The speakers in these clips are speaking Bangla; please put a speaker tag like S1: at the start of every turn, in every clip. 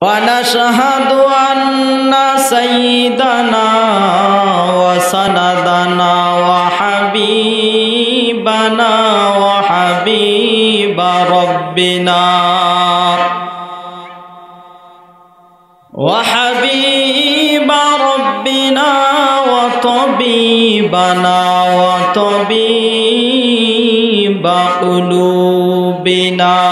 S1: ونشهد أن سيدنا وسندنا وحبيبنا وحبيب ربنا وطبيبنا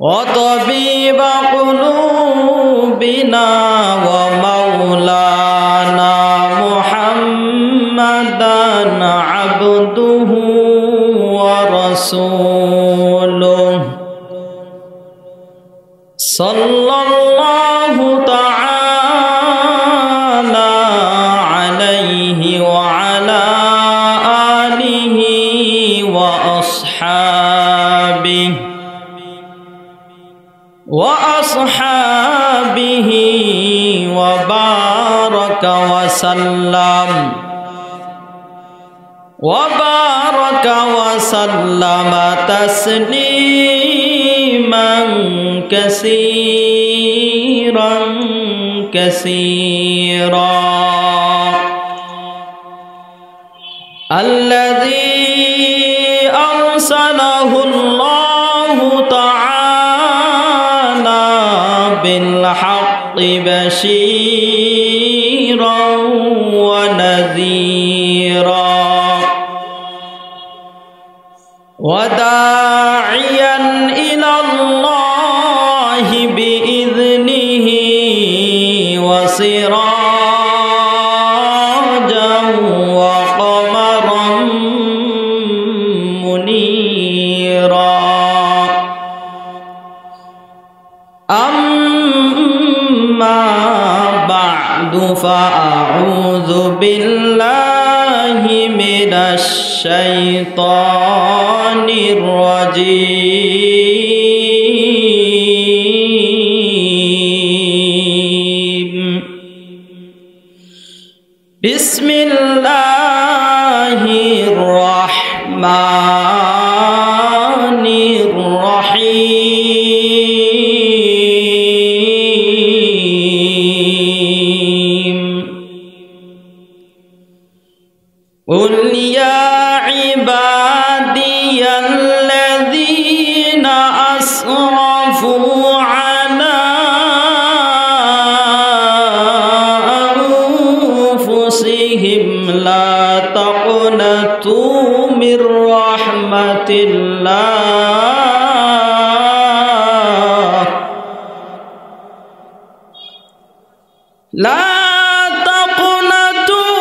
S1: وطبيب قلوبنا ومولانا محمدا عبده ورسوله صلى الله تعالى عليه وعلى آله وأصحابه وبارك وسلم تسليما كثيرا الذي أرسله الله تعالى بالحق بشيرا ونذيرا وداعيا إلى الله بإذنه وسراجا وقمرا منيرا أما بعد فأعوذ بالله من الشيطان الرجيم بسم الله الرحمن الرحيم قل يا عبادي الذين أسرفوا على أنفسهم لا تقنطوا من رحمة الله لا تقنطوا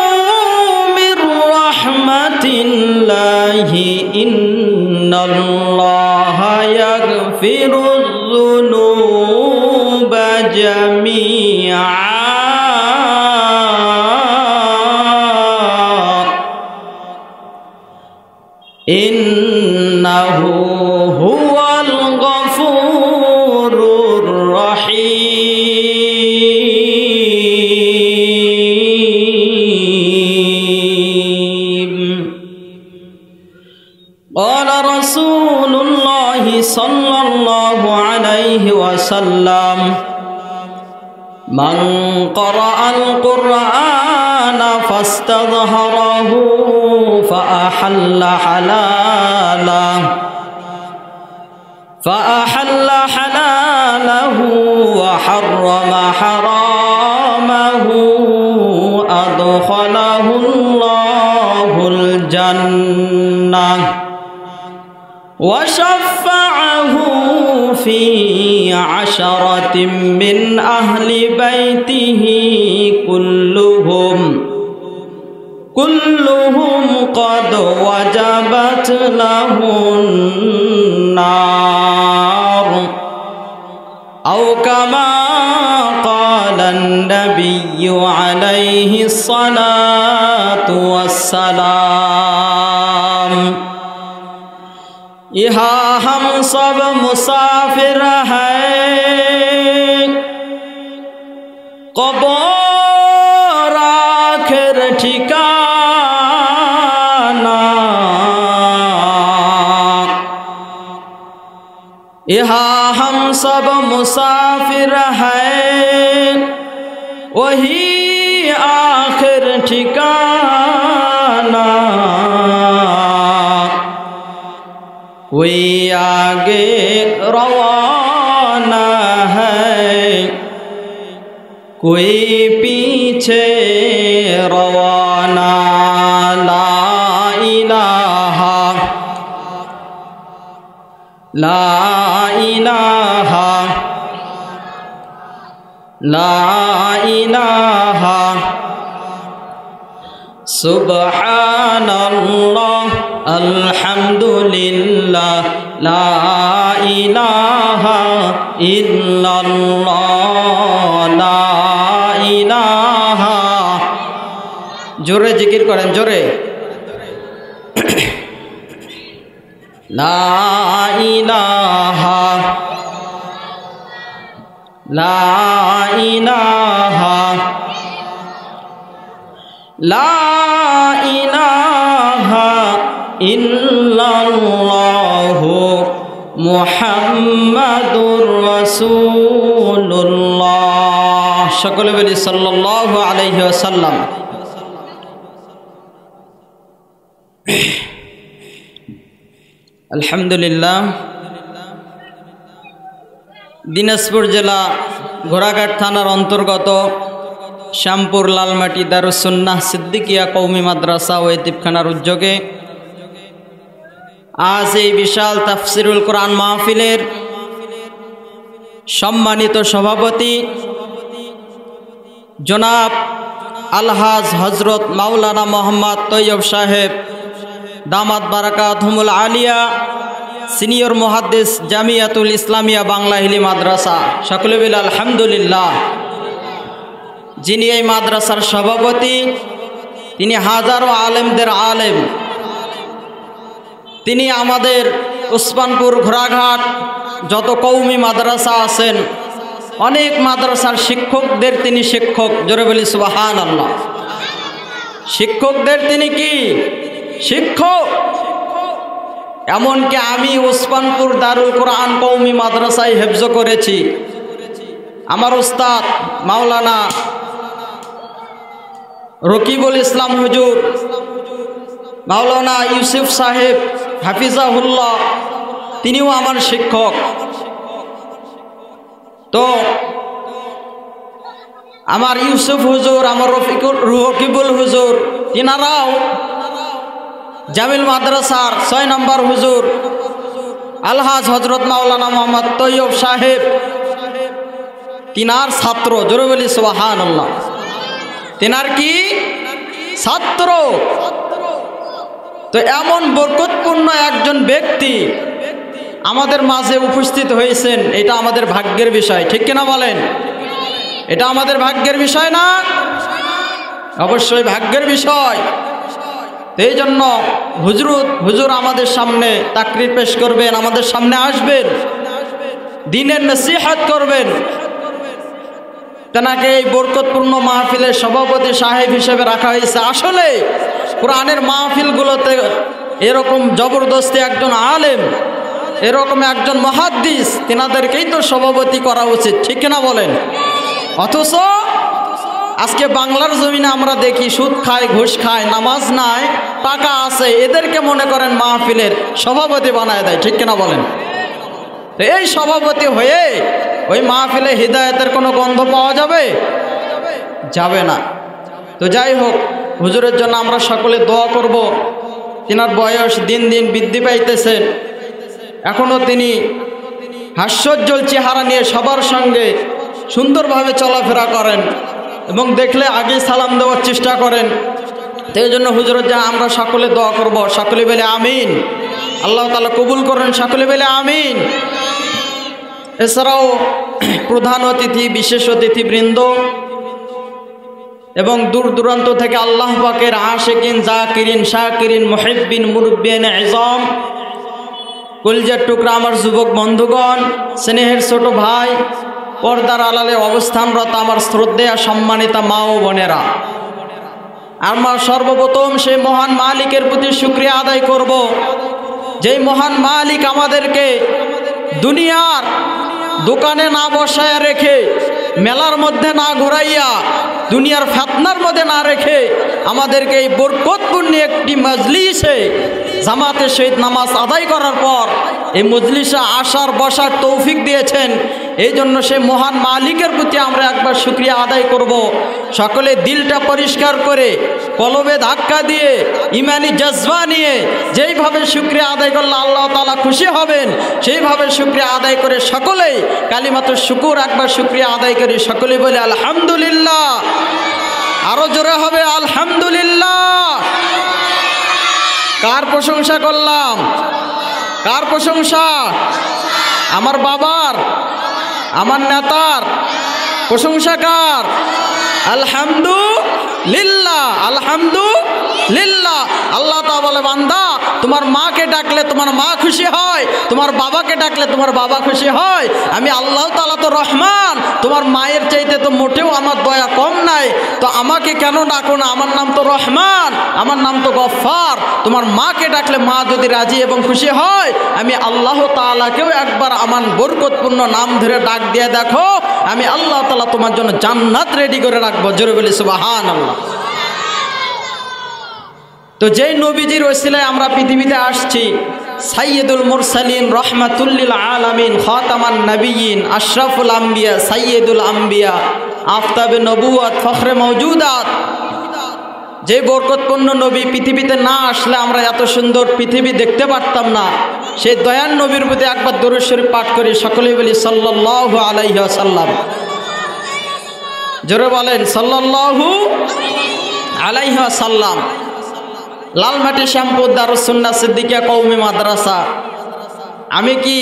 S1: من رحمة الله إن الله يغفر الذنوب جميعا إنه هو الغفور الرحيم قال رسول الله صلى الله عليه وسلم من قرأ القرآن فاستظهره فأحل حلاله وحرم حرامه أدخله الله الجنة وشفعه في 10 من أهل بيته كلهم قد وجبت له النار أو كما قال النبي عليه الصلاة والسلام यहाँ हम सब मुसाफिर हैं कब्र आखिर ठिकाना यहाँ हम सब मुसाफिर हैं, वही आखिर ठिकाना, कोई आगे रवाना है, कोई पीछे रवाना। ला इलाहा ला इलाहा ला इलाहा सुब्हानल्लाह अल्हम्दुलिल्लाह ला इलाहा इल्लल्लाह ला इलाहा। जोरे जिकिर करें, जोरे। ला इलाहा ला इलाहा ला इलाहा इल्लल्लाहु मुहम्मदुर রাসূলুল্লাহ। সকলে বলি সাল্লাল্লাহু আলাইহি ওয়াসাল্লাম। আলহামদুলিল্লাহ। দিনাজপুর জেলা ঘোড়াঘাট থানার অন্তর্গত শ্যামপুর লালমাটি দারুস সুন্নাহ সিদ্দিকিয়া কওমি মাদ্রাসা ও এতিমখানার উদ্যোগে আজ এই বিশাল তাফসিরুল কোরআন মাহফিলের সম্মানিত সভাপতি জনাব আলহাজ হজরত মাওলানা মোহাম্মদ তৈয়ব সাহেব দামাত বারাকাতুহুল আলিয়া, সিনিয়র মুহাদ্দিস জামিয়াতুল ইসলামিয়া বাংলা হিলি মাদ্রাসা, সকলে বলি আলহামদুলিল্লাহ। যিনি এই মাদ্রাসার সভাপতি, তিনি হাজারো আলেমদের আলেম, তিনি আমাদের উসমানপুর ঘোড়াঘাট যত কওমি মাদ্রাসা আছেন অনেক মাদ্রাসার শিক্ষকদের তিনি শিক্ষক। জোরে বলি সুবহানাল্লাহ। শিক্ষকদের তিনি কি শিক্ষক। এমনকি আমি উসমানপুর দারুল কোরআন কওমি মাদ্রাসায় হেফজ করেছি। আমার উস্তাদ মাওলানা রকিবুল ইসলাম হুজুর, মাওলানা ইউসুফ সাহেব হাফিজাহুল্লাহ, তিনিও আমার শিক্ষক। তো আমার ইউসুফ হুজুর, আমার রকিবুল হুজুর, তিনারাও জামিল মাদ্রাসার ৬ নম্বর হুজুর আলহাজ হজরত মাওলানা মোহাম্মদ তৈয়ব সাহেব, তিনার ছাত্র। জোরে বলি সুবহানাল্লাহ। তিনার কি ছাত্র। তো এমন বরকতপূর্ণ একজন ব্যক্তি আমাদের মাঝে উপস্থিত হয়েছেন, এটা আমাদের ভাগ্যের বিষয়, ঠিক কিনা বলেন? এটা আমাদের ভাগ্যের বিষয় না? অবশ্যই ভাগ্যের বিষয়। এই জন্য হুজুর আমাদের সামনে তাকরির পেশ করবেন, আমাদের সামনে আসবেন, দ্বীনের নসিহত করবেন। তেনাকে এই বরকতপূর্ণ মাহফিলের সভাপতি সাহেব হিসেবে রাখা হয়েছে। আসলে কোরআনের মাহফিলগুলোতে এরকম জবরদস্তি একজন আলেম, এরকম একজন মুহাদ্দিস, তিনাদেরকেই তো সভাপতি করা উচিত, ঠিক কিনা বলেন? অথচ আজকে বাংলার জমিনে আমরা দেখি সুদ খায়, ঘুষ খায়, নামাজ নাই, টাকা আছে, এদেরকে মনে করেন মাহফিলের সভাপতি বানায় দেয়, ঠিক কিনা বলেন? তো এই সভাপতি হয়ে ওই মাহফিলে হিদায়েতের কোনো গন্ধ পাওয়া যাবে? যাবে না। তো যাই হোক, হুজুরের জন্য আমরা সকলে দোয়া করব। তিনার বয়স দিন দিন বৃদ্ধি পাইতেছেন, এখনও তিনি হাস্যোজ্জ্বল চেহারা নিয়ে সবার সঙ্গে সুন্দরভাবে চলাফেরা করেন এবং দেখলে আগে সালাম দেওয়ার চেষ্টা করেন। তো এই জন্য হুজুরের জন্য আমরা সকলে দোয়া করব। সকলে বলে আমিন। আল্লাহ তাআলা কবুল করেন, সকলে বলে আমিন। এছাড়াও প্রধান অতিথি, বিশেষ অতিথিবৃন্দ এবং দূর দূরান্ত থেকে আল্লাহ পাকের আশিকিন, জাকিরিন, শাকিরিন, মুহিব্বিন, মুরব্বিয়ান ইজাম, কলিজার টুকরা আমার যুবক বন্ধুগণ, স্নেহের ছোট ভাই, পর্দার আড়ালে অবস্থানরত আমার শ্রদ্ধেয় সম্মানিতা মা ও বোনেরা, আমরা সর্বপ্রথম সেই মহান মালিকের প্রতি শুকরিয়া আদায় করব, যেই মহান মালিক আমাদেরকে দুনিয়ার দোকানে না বসায় রেখে, মেলার মধ্যে না ঘুরাইয়া, দুনিয়ার ফিতনার মধ্যে না রেখে আমাদেরকে এই বরকতপূর্ণ একটি মজলিসে জামাতের সহিত নামাজ আদায় করার পর এই মজলিসে আসার বসার তৌফিক দিয়েছেন। এই জন্য সেই মহান মালিকের প্রতি আমরা একবার শুকরিয়া আদায় করব। সকলে দিলটা পরিষ্কার করে, কলবে ধাক্কা দিয়ে, ইমানি জজবা নিয়ে যেইভাবে শুকরিয়া আদায় করলে আল্লাহ তাআলা খুশি হবেন, সেইভাবে শুকরিয়া আদায় করে সকলেই কালিমাতুশ শুকুর একবার শুকরিয়া আদায় করি। সকলেই বলে আলহামদুলিল্লাহ। আরো জোরে হবে আলহামদুলিল্লাহ। কার প্রশংসা করলাম? কার প্রশংসা? আমার বাবার, আমার নেতার প্রশংসা কার? আলহামদুলিল্লাহ, আলহামদুলিল্লাহ। আল্লাহ তাআলা বলে, বান্দা তোমার মাকে ডাকলে তোমার মা খুশি হয়, তোমার বাবাকে ডাকলে তোমার বাবা খুশি হয়। আমি আল্লাহ তাআলা তো রহমান, তোমার মায়ের চাইতে তো মোটেও আমার দয়া কম নাই, তো আমাকে কেন ডাকো না? আমার নাম তো রহমান, আমার নাম তো গফফার। তোমার মাকে ডাকলে মা যদি রাজি এবং খুশি হয়, আমি আল্লাহ তাআলাকেও একবার আমার বরকতপূর্ণ নাম ধরে ডাক দিয়ে দেখো, আমি আল্লাহ তাআলা তোমার জন্য জান্নাত রেডি করে রাখবো। জোরে বলি সুবহানাল্লাহ। তো যেই নবীজির ওসিলায় আমরা পৃথিবীতে আসছি, সাইয়্যিদুল মুরসালিন, রহমাতুল লিল আলামিন, খাতামান নবিয়্যিন, আশরাফুল আম্বিয়া, সাইয়্যিদুল আম্বিয়া, আফতাবে নবুওয়াত, ফখরে মওজুদাত, যে বরকতপূর্ণ নবী পৃথিবীতে না আসলে আমরা এত সুন্দর পৃথিবী দেখতে পারতাম না। সেই দয়ান নবীর প্রতি একবার দরুদ শরীফ পাঠ করি। সকলেই বলি সাল্লাল্লাহু আলাইহি ওয়াসাল্লাম। জোরে বলেন সাল্লাল্লাহু আলাইহি ওয়াসাল্লাম। লালমাটি শ্যামপুর দারুস সুন্নাহ সিদ্দিকিয়া কওমি মাদ্রাসা। আমি কি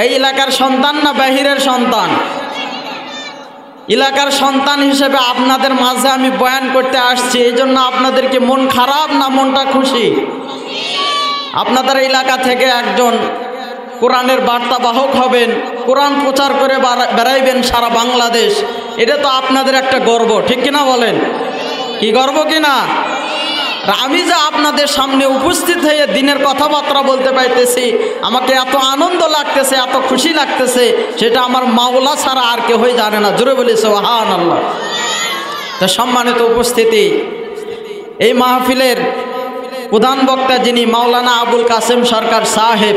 S1: এই এলাকার সন্তান না বাহিরের সন্তান? এলাকার সন্তান হিসেবে আপনাদের মাঝে আমি বয়ান করতে আসছি। এই জন্য আপনাদেরকে মন খারাপ না মনটা খুশি? আপনাদের এলাকা থেকে একজন কোরআনের বার্তাবাহক হবেন, কোরআন প্রচার করে বেড়াইবেন সারা বাংলাদেশ, এটা তো আপনাদের একটা গর্ব, ঠিক কিনা বলেন? কি গর্ব কিনা? আমি যে আপনাদের সামনে উপস্থিত হয়ে দিনের কথাবার্তা বলতে পাইতেছি, আমাকে এত আনন্দ লাগতেছে, এত খুশি লাগতেছে, সেটা আমার মাওলা ছাড়া আর কেউই জানে না। জোরে বলি সুবহানাল্লাহ। তো সম্মানিত উপস্থিতি, এই মাহফিলের প্রধান বক্তা যিনি মাওলানা আবুল কাসেম সরকার সাহেব,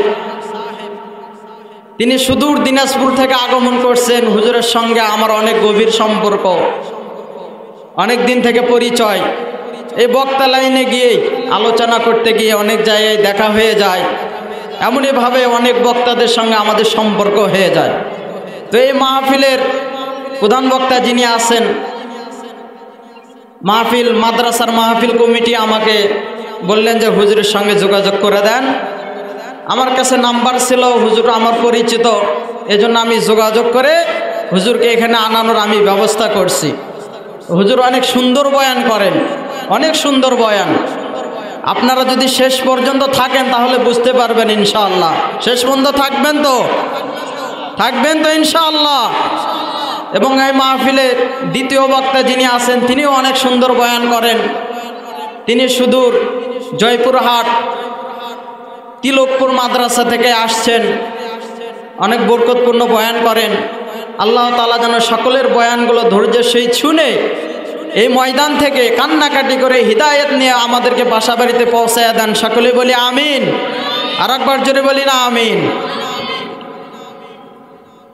S1: তিনি সুদূর দিনাজপুর থেকে আগমন করছেন। হুজুরের সঙ্গে আমার অনেক গভীর সম্পর্ক, অনেক দিন থেকে পরিচয়। এই বক্তা লাইনে গিয়ে আলোচনা করতে গিয়ে অনেক জায়গায় দেখা হয়ে যায়, এমনইভাবে অনেক বক্তাদের সঙ্গে আমাদের সম্পর্ক হয়ে যায়। তো এই মাহফিলের প্রধান বক্তা যিনি আছেন, মাহফিল মাদ্রাসার মাহফিল কমিটি আমাকে বললেন যে হুজুরের সঙ্গে যোগাযোগ করে দেন। আমার কাছে নাম্বার ছিল, হুজুর আমার পরিচিত, এজন্য আমি যোগাযোগ করে হুজুরকে এখানে আনানোর আমি ব্যবস্থা করছি। হুজুর অনেক সুন্দর বয়ান করেন, অনেক সুন্দর বয়ান। আপনারা যদি শেষ পর্যন্ত থাকেন তাহলে বুঝতে পারবেন ইনশাআল্লাহ। শেষ পর্যন্ত থাকবেন তো? থাকবেন তো ইনশাআল্লাহ। এবং এই মাহফিলের দ্বিতীয় বক্তা যিনি আছেন, তিনিও অনেক সুন্দর বয়ান করেন। তিনি সুদূর জয়পুরহাট তিলকপুর মাদ্রাসা থেকে আসছেন, অনেক বরকতপূর্ণ বয়ান করেন। আল্লাহ তাআলা যেন সকলের বয়ানগুলো ধৈর্যের সহিত শুনে এই ময়দান থেকে কান্নাকাটি করে হিদায়াত নিয়ে আমাদেরকে বাসা বাড়িতে পৌঁছায় দেন। সকলে বলি আমিন। আর একবার জোরে বলি না আমিন।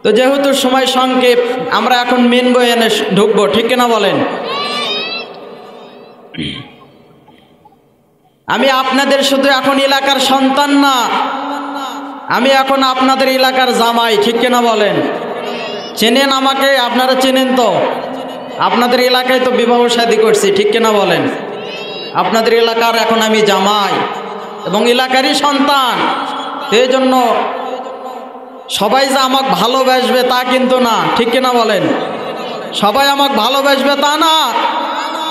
S1: তো যেহেতু সময় সংক্ষেপ, আমরা এখন মেন বয়ানে ঢুকবো, ঠিক কিনা বলেন? আমি আপনাদের শুধু এখন এলাকার সন্তান না, আমি এখন আপনাদের এলাকার জামাই, ঠিক কিনা বলেন? চেনেন আমাকে? আপনারা চেনেন তো? আপনাদের এলাকায় তো বিবাহ শাদী করছি, ঠিক কিনা বলেন? আপনাদের এলাকার এখন আমি জামাই এবং এলাকারই সন্তান। এই জন্য সবাই যে আমাকে ভালোবাসবে তা কিন্তু না, ঠিক কিনা বলেন? সবাই আমাকে ভালোবাসবে তা না,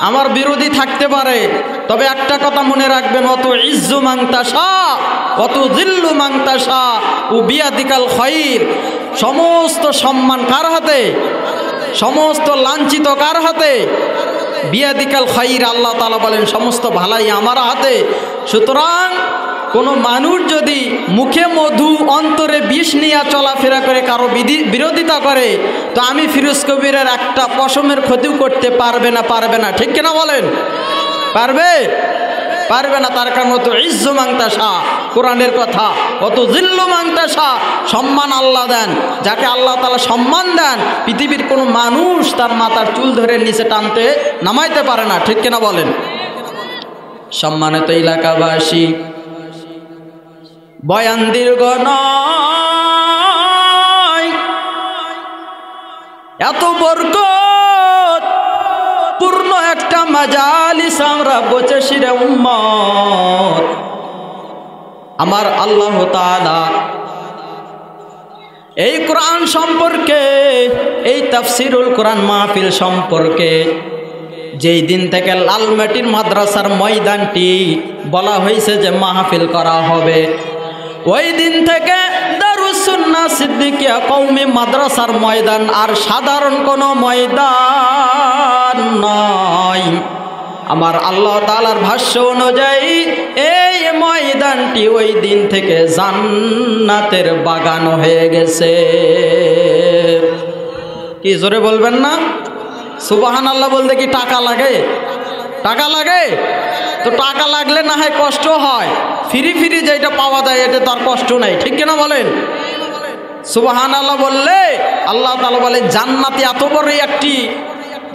S1: আমার বিরোধী থাকতে পারে। তবে একটা কথা মনে রাখবেন, অত ইজ্জু মাংতাসা অত জিল্লু মাংতাসা ও বিয়াদিকাল খায়র। সমস্ত সম্মান কার হাতে? সমস্ত লাঞ্ছিত কার হাতে? বিয়াদিকাল খায়র। আল্লাহ তাআলা বলেন সমস্ত ভালাই আমার হাতে। সুতরাং কোনো মানুষ যদি মুখে মধু অন্তরে বিষ নিয়ে চলাফেরা করে কারো বিরোধিতা করে, তো আমি ফিরোজ কবিরের একটা পশমের ক্ষতিও করতে পারবে না, ঠিক কিনা বলেন? পারবে না। তার কারণ অত ইজ্জু মাংতাসা, কোরআনের কথা, অত জিল্লু মাংতাসা, সম্মান আল্লাহ দেন যাকে আল্লাহ তাআলা সম্মান দেন, পৃথিবীর কোনো মানুষ তার মাথার চুল ধরে নিচে টানতে নামাইতে পারে না, ঠিক কিনা বলেন? সম্মানিত এলাকাবাসী, বয়ান দীর্ঘ নয়, এত বরকত পূর্ণ একটা মাজালিস আমরা বসেছি রে উম্মত। আমার আল্লাহ তাআলা এই কোরআন সম্পর্কে, এই তাফসিরুল কোরআন মাহফিল সম্পর্কে যেই দিন থেকে লালমাটির মাদ্রাসার ময়দানটি বলা হয়েছে যে মাহফিল করা হবে, ওই দিন থেকে দারুস সুন্নাহ সিদ্দিকিয়া কওমি মাদ্রাসার ময়দান আর সাধারণ কোনো ময়দান নয়। আমার আল্লাহ তাআলার ভাষ্য অনুযায়ী এই ময়দানটি ওই দিন থেকে জান্নাতের বাগান হয়ে গেছে। কি জোরে বলবেন না? সুবহানাল্লাহ বলতে কি টাকা লাগে? তো টাকা লাগলে না হয় কষ্ট হয়, ফ্রি যেটা পাওয়া যায় এটা তার কষ্ট নাই, ঠিক কিনা বলেন? সুবহানাল্লাহ বললে আল্লাহ তাআলা বলে জান্নাতে এত বড় একটি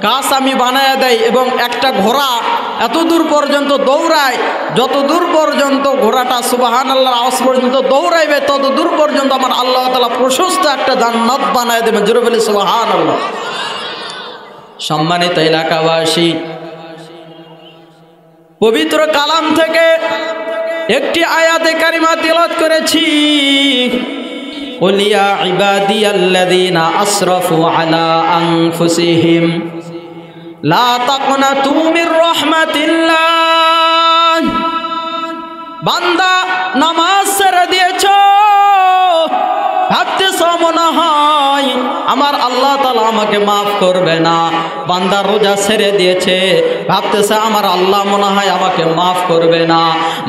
S1: গাছ আমি বানায় দেয় এবং একটা ঘোড়া এত দূর পর্যন্ত দৌড়ায়, যত দূর পর্যন্ত ঘোড়াটা সুবহানাল্লাহর আওয়াজ পর্যন্ত দৌড়াইবে তত দূর পর্যন্ত আমার আল্লাহ তাআলা প্রশস্ত একটা জান্নাত বানায় দেবেন। জোরে বলি সুবহানাল্লাহ। সম্মানিত এলাকাবাসী, পবিত্র কালাম থেকে একটি আয়াতে কারিমা তিলাওয়াত করেছি, কুল ইয়া ইবাদিয়াল্লাযীনা আসরাফু আলা আনফুসিহিম লা তাকনাতু মির রাহমাতিল্লাহ। বান্দা নামাজ ছেড়ে দিয়েছো, ভাবতেছ মনে হয় আমার আল্লাহ তাআলা আমাকে মাফ করবে না। বান্দা রোজা ছেড়ে দিয়েছে, ভাবতেছে আমার আল্লাহ মনে হয় আমাকে মাফ করবে না।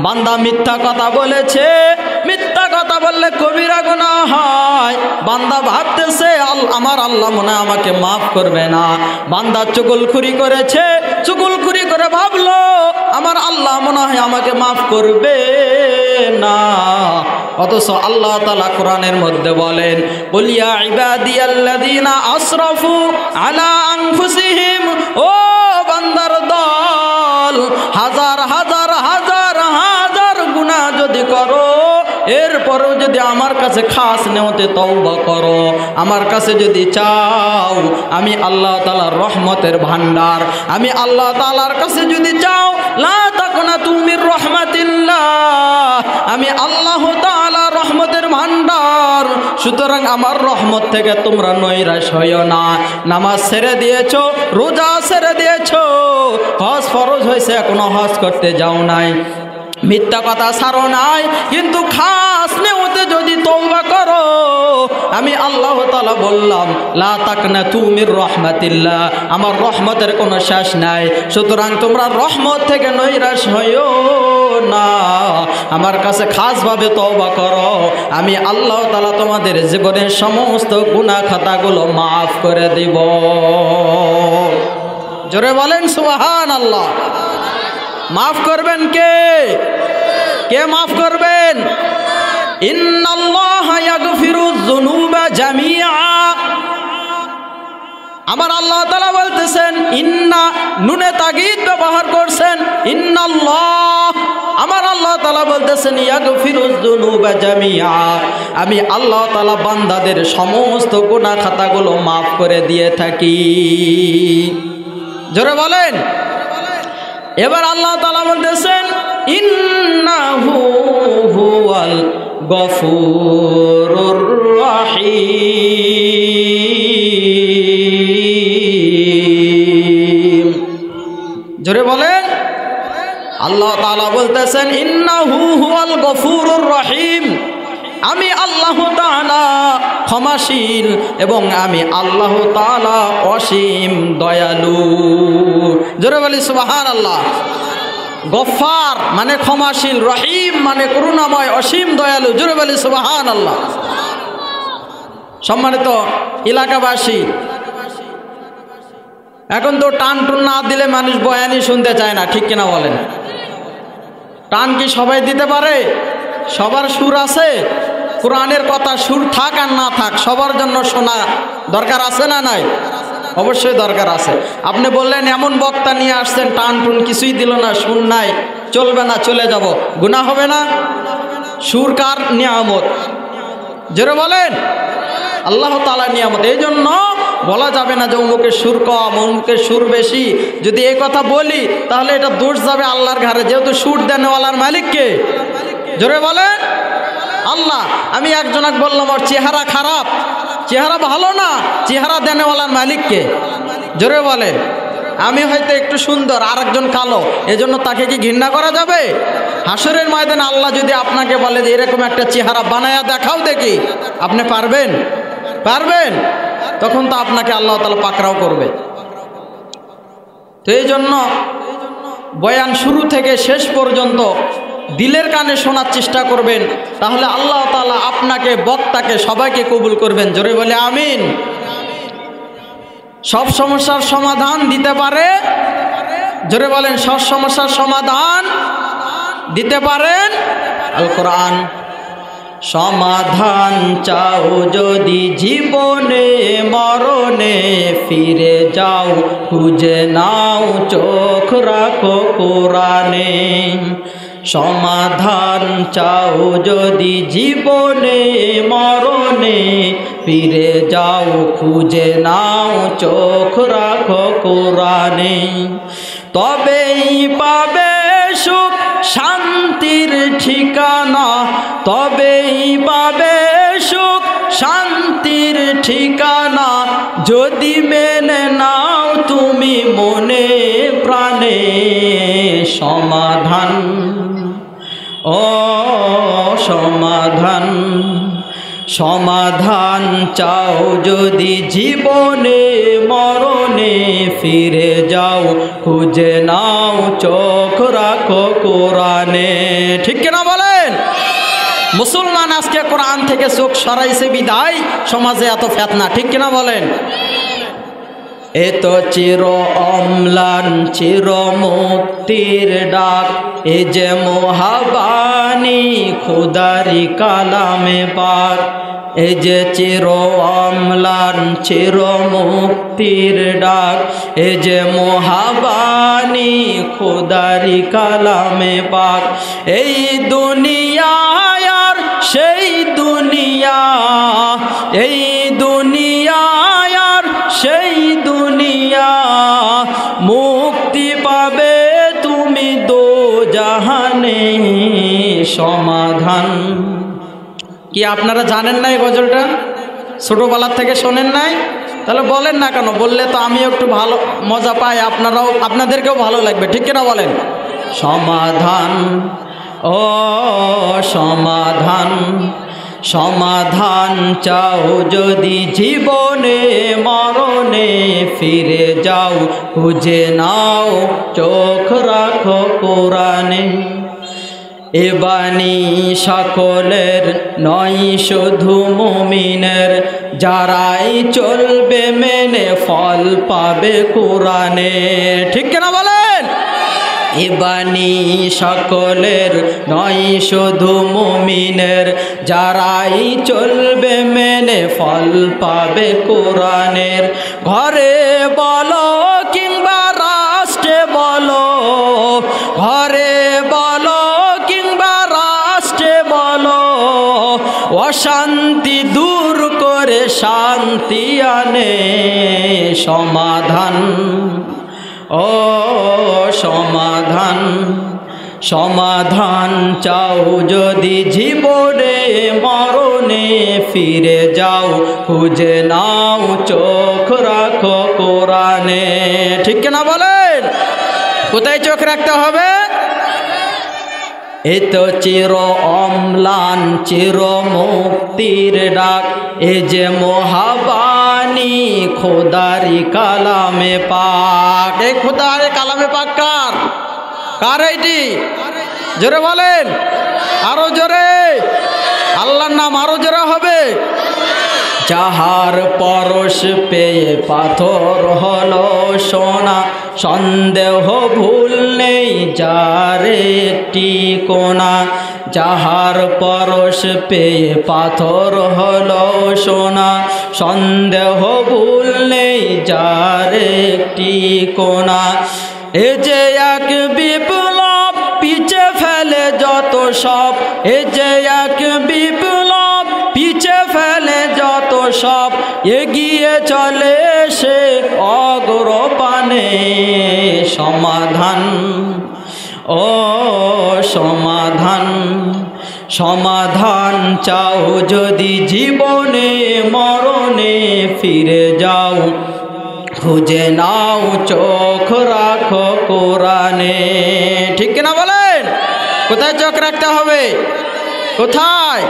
S1: বান্দা মিথ্যা কথা বলেছে, মিথ্যা কথা বললে কবিরা গুনাহ হয়, বান্দা ভাবতেছে আমার আল্লাহ মনে হয় আমাকে মাফ করবে না। বান্দা চুগলখুরি করেছে, চুগলখুরি করে ভাবলো আমার আল্লাহ মনে হয় আমাকে মাফ করবে না। অথচ আল্লাহ তাআলা কোরআনের মধ্যে বলেন, কুল ইয়া ইবাদিয়াল্লাযীনা আসরাফু আলা আনফুসিহিম, ও বান্দার দল, হাজার হাজার হাজার হাজার গুনাহ যদি করো, এরপরেও যদি আমার কাছে খাস নেওয়াতে তওবা করো, আমার কাছে যদি চাও, আমি আল্লাহ তাআলার রহমতের ভান্ডার, আমি আল্লাহ তাআলার কাছে যদি চাও, লা তাকনাতু মির রাহমাতিল্লাহ, আমি আল্লাহ তাআলা রহমতের ভান্ডার, সুতরাং আমার রহমত থেকে তোমরা নৈরাশ হইও না। নামাজ ছেড়ে দিয়েছো, রোজা ছেড়ে দিয়েছো, হজ ফরজ হয়েছে এখনো হজ করতে যাও নাই, মিথ্যা কথা ছাড়ো নাই, কিন্তু খাস নেওয়াতে যদি তওবা করো, আমি আল্লাহ তাআলা বললাম লা তাকনাতু মির রাহমাতিল্লাহ, আমার রহমতের কোনো শেষ নাই, সুতরাং তোমরা রহমত থেকে নৈরাশ হইও না, আমার কাছে খাসভাবে তওবা করো, আমি আল্লাহ তাআলা তোমাদের জীবনের সমস্ত গুনাহ খাতাগুলো মাফ করে দিব। জোরে বলেন সুবহানাল্লাহ। মাফ করবেন কে? কে মাফ করবেন? ইন্নাল্লাহা ইয়াগফিরুয যুনুবা জামিআ। আমার আল্লাহ তাআলা বলতেছেন, ইন্না নুনে তাগীদ ব্যবহার করছেন, ইন্নাল্লাহ, আমার আল্লাহ তাআলা বলতেছেন ইয়াগফিরুয যুনুবা জামিআ, আমি আল্লাহ তাআলা বান্দাদের সমস্ত গুনাহ খাতাগুলো মাফ করে দিয়ে থাকি। জোরে বলেন। এবার আল্লাহ তাআলা বলতেছেন ইন্নাহু হুয়াল গফুরুর রহিম। জোরে বলেন। আল্লাহ তাআলা বলতেছেন ইন্নাহু হুয়াল গফুরুর রহিম, আমি আল্লাহ তাআলা ক্ষমাশীল এবং আমি আল্লাহ তাআলা অসীম দয়ালু। জোরে বলি সুবহানাল্লাহ। গফফার মানে ক্ষমাশীল, রহিম মানে করুণাময়, অসীম দয়ালু। জোরে বলি সুবহানাল্লাহ। সম্মানিত এলাকাবাসী, এখন তো টান টুন না দিলে মানুষ বয়ানই শুনতে চায় না, ঠিক কিনা বলেন? টান কি সবাই দিতে পারে? সবার সুর আছে? কোরআনের কথা সুর থাক আর না থাক সবার জন্য শোনা দরকার আছে না নাই? অবশ্যই দরকার আছে। আপনি বললেন এমন বক্তা নিয়ে আসছেন টান টুন কিছুই দিল না, সুর নাই, চলবে না, চলে যাব, গুনাহ হবে না? সুর কার নিয়ামত? জোরে বলেন, আল্লাহ তাআলা নিয়ামত। এই জন্য বলা যাবে না যে অমুকের সুর কম, অমুকের সুর বেশি। যদি এই কথা বলি তাহলে এটা দোষ যাবে আল্লাহর ঘাড়ে, যেহেতু সুর দেনওয়ালার মালিককে। জোরে বলেন আল্লাহ। আমি একজনক বললাম ওর চেহারা খারাপ, চেহারা ভালো না, চেহারা দেনওয়ালার মালিককে। জোরে বলেন। আমি হয়তো একটু সুন্দর, আর একজন কালো, এজন্য তাকে কি ঘৃণা করা যাবে? হাসরের ময়দানে আল্লাহ যদি আপনাকে বলে যে এরকম একটা চেহারা বানায়া দেখাও দেখি, আপনি পারবেন? পারবেন? তখন তো আপনাকে আল্লাহ তাআলা পাকড়াও করবে। তো এই জন্য বয়ান শুরু থেকে শেষ পর্যন্ত দিলের কানে শোনার চেষ্টা করবেন, তাহলে আল্লাহ তাআলা আপনাকে, বক্তাকে, সবাইকে কবুল করবেন। জোরে বলে আমিন। সব সমস্যার সমাধান দিতে পারে? জোরে বলেন, সব সমস্যার সমাধান দিতে পারেন আল কোরআন। সমাধান চাও যদি জীবনে মরণে, ফিরে যাও খুঁজে নাও, চোখ রাখো কোরআনে। সমাধান চাও যদি জীবনে মরণে, ফিরে যাও খুঁজে নাও, চোখ রাখো কোরআনে। তবেই পাবে সুখ শান্তির ঠিকানা, তবেই পাবে সুখ শান্তির ঠিকানা, যদি মেনে নাও তুমি মনে প্রাণে। সমাধান, ও সমাধান, সমাধান চাও যদি জীবনে মরণে, ফিরে যাও খুঁজে নাও, চোখ রাখো কোরআনে। ঠিক কিনা বলেন? মুসলমান আজকে কোরআন থেকে চোখ সরাইছে বিদায় সমাজে এত ফেতনা, ঠিক কিনা বলেন? এত চির অম্লান চির মুক্তির ডাক, এ যে মহাবাণী খোদারি কালামে পাক। এ যে চির অম্লান চির মুক্তির ডাক, এ যে মহাবাণী খোদারি কালামে পাক। এই দুনিয়া আর সেই দুনিয়া, এই দুনিয়া আর সেই দুনিয়া, মুক্তি পাবে তুমি দোজাহানে। সমাধান কি আপনারা জানেন না এই গজলটা? ছোটবেলার থেকে শোনেন নাই? তাহলে বলেন না কেন? বললে তো আমি একটু ভালো মজা পাই, আপনারাও, আপনাদেরকেও ভালো লাগবে, ঠিক কিনা বলেন? সমাধান, ও সমাধান, সমাধান চাও যদি জীবনে মরণে, ফিরে যাও খুঁজে নাও, চোখ রাখো কোরআনে। এ বাণী সকলের নয় শুধু মুমিনের, যারাই চলবে মেনে ফল পাবে কোরআনে। ঠিক কিনা বলেন? এ বাণী সকলের নয় শুধু মুমিনের, যারাই চলবে মেনে ফল পাবে কোরআনের। ঘরে বলো কিংবা রাষ্ট্রে বলো, ঘরে বলো কিংবা রাষ্ট্রে বলো, অশান্তি দূর করে শান্তি আনে। সমাধান, ও সমাধান, সমাধান চাও যদি জীবনে মরণে, ফিরে যাও খুঁজে নাও, চোখ রাখো কোরআনে। ঠিক কিনা বলেন? কোথায় চোখ রাখতে হবে? এ তো চির অম্লান চির মুক্তির ডাক, এ যে মহাবাণী খোদারি কালামে পাক। এই খোদার কালামে পাক কার? কার এইটি? জোরে বলেন, আরো জোরে। আল্লাহর নাম আরো জোরে হবে। যাহার পরশ পেয়ে পাথর হলো সোনা, সন্দেহ ভুল নেই যার একটি কোনা। যাহার পরশ পেয়ে পাথর হলো সোনা, সন্দেহ ভুল নেই যার একটি কোনা। এ যে এক বিপ্লব পিছে ফেলে যত সব, এ যে এক বিপ্লব পিছে ফেলে যত সব, এগিয়ে চলে সে অগ্রপানে। সমাধান ও সমাধান, সমাধান চাও যদি জীবনে মরণে ফিরে যাও, খুঁজে নাও চোখ রাখো কোরআনে। ঠিক কিনা বলেন? কোথায় চোখ রাখতে হবে? কোথায়?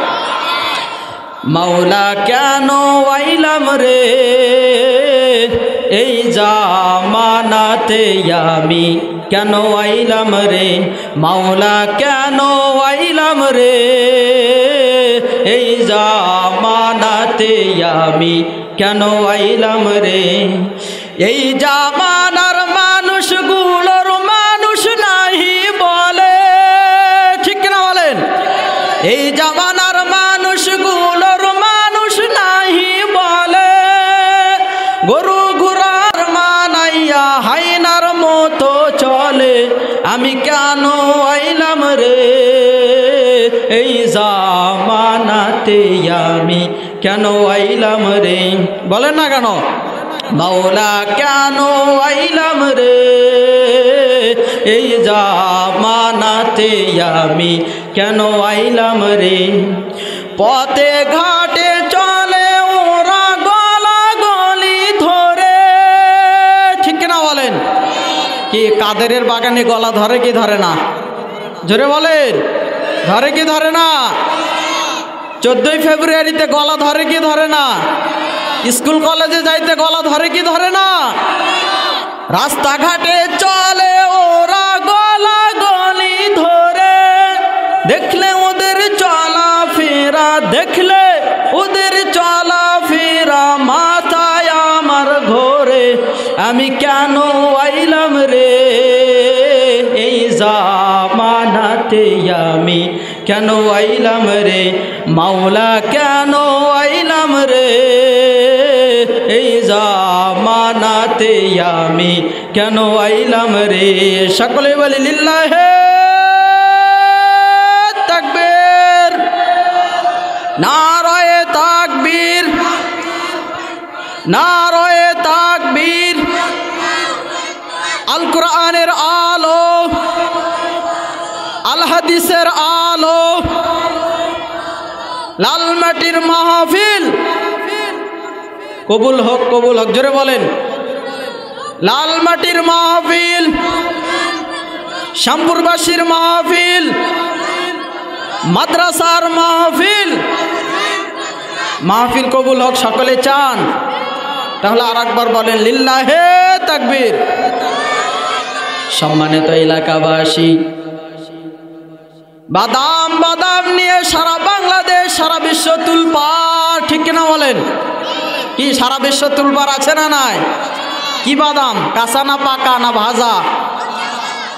S1: মাওলা কেন আইলাম রে এই জামানাতে আমি, কেন আইলাম রে মাওলা, কেন আইলাম রে এই জামানাতে আমি, কেন আইলাম রে। এই জামানার মানুষগুলোর মানুষ নাহি বলে। ঠিক না বলেন? এই জামানার মানুষগুলোর মানুষ নাহি বলে। গরু ঘোড়ার মানাইয়া হাইনার মতো চলে। আমি কেন আইলাম রে এই জামানাতে আমি, কেন আইলাম রে? বলেন না কেন? মাওলা কেন আইলাম রে এই জামানাতে আমি, কেন আইলাম রে। পথে ঘাটে চলে ওরা গলা গলি ধরে। ঠিক না বলেন? কি কাদেরের বাগানে গলা ধরে কি ধরে না? জোরে বলেন, ধরে কি ধরে না? 14ই ফেব্রুয়ারিতে গলা ধরে কি ধরে না? স্কুল কলেজে যাইতে গলা ধরে কি ধরে না? রাস্তাঘাটে চলে ওরা গলা গলি ধরে। দেখলে ওদের চলা ফেরা, দেখলে ওদের চলা ফেরা, মাথায় আমার ঘোরে। আমি কেন আইলাম রে এই জামানাতে আমি, কেন আইলাম রে মাওলা, কেন আইলাম রে এই জামানাতে আমি, কেন আইলাম রে। সকলে বলি লিল্লাহে তাকবীর, নারায়ে তাকবীর, নারায়ে তাকবীর। আল কোরআনের আলো, আল হাদিসের আলো, লাল মাটির মাহফিল কবুল হোক, কবুল হোক। জোরে বলেন, লাল মাটির মাহফিল, শ্যামপুরবাসীর মাহফিল, মাদ্রাসার মাহফিল, মাহফিল কবুল হোক। সকলে চান? তাহলে আর একবার বলেন লিল্লাহে তাকবীর। সম্মানিত এলাকাবাসী, বাদাম বাদাম নিয়ে সারা বাংলাদেশ সারা বিশ্ব তুলপাড়। ঠিক কিনা বলেন? কি সারা বিশ্ব তুলপাড় আছে না নাই? কি বাদাম? কাঁচা না পাকা না ভাজা?